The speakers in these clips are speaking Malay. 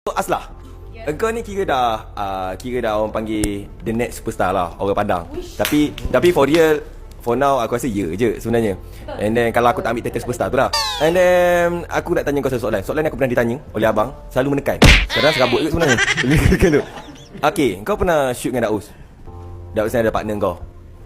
Aslah, engkau ni kira dah orang panggil the next superstar lah, orang Padang. Tapi for real, for now aku rasa ya je sebenarnya. And then kalau aku tak ambil title superstar tu lah. And then aku nak tanya kau satu soalan. Soalan ni aku pernah ditanya oleh abang, selalu menekan. Kadang serabut ke sebenarnya. Okay, kau pernah shoot dengan Daus? Daus ni ada partner kau.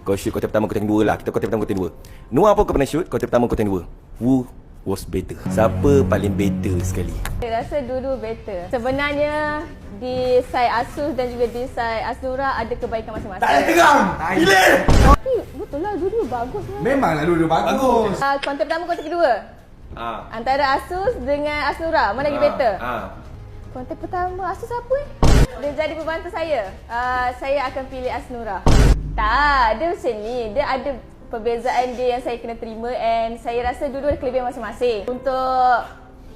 Kau shoot kota pertama, kota kedua lah. Kita kota pertama, kota kedua. Noah pun kau pernah shoot kota pertama, kota kedua. Who was better? Siapa paling better sekali? Saya rasa dua-dua better. Sebenarnya di side Asus dan juga di side Asnura ada kebaikan masing-masing. Tak ada tegang! Gila! Tapi betul lah dua-dua bagus lah. Memanglah dua-dua bagus. Konten pertama, konten kedua. Antara Asus dengan Asnura, mana lagi better? Konten pertama Asus apa Dia jadi pembantu saya. Saya akan pilih Asnura. Tak, dia macam ni. Dia ada perbezaan dia yang saya kena terima and saya rasa dua-dua ada kelebihan masing-masing. Untuk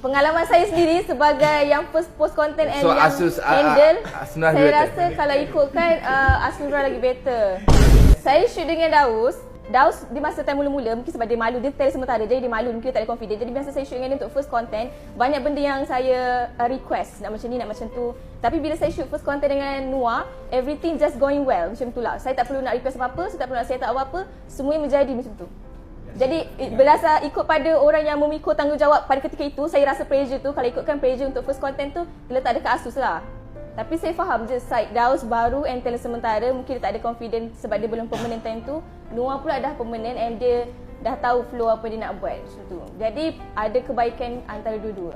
pengalaman saya sendiri sebagai yang first post content and So, yang Asus, handle, Asnura saya better. rasa kalau ikutkan Asnura lagi better. Saya shoot dengan Daus di masa time mula-mula mungkin sebab dia malu, dia tell sementara jadi dia malu, mungkin dia tak ada confident. Jadi biasa saya shoot dengan dia untuk first content, banyak benda yang saya request, nak macam ni, nak macam tu. Tapi bila saya shoot first content dengan Noah, everything just going well, macam tu lah. Saya tak perlu nak request apa-apa, saya tak perlu nak set up apa-apa, semuanya menjadi macam tu. Jadi berdasar ikut pada orang yang memikul tanggungjawab pada ketika itu, saya rasa pressure tu, kalau ikutkan pressure untuk first content tu, letak dekat Asus lah. Tapi saya faham je side Daus baru and talent sementara, mungkin dia tak ada confident sebab dia belum permanent time tu. Noah pula dah permanent and dia dah tahu flow apa dia nak buat macam tu. Jadi ada kebaikan antara dua-dua.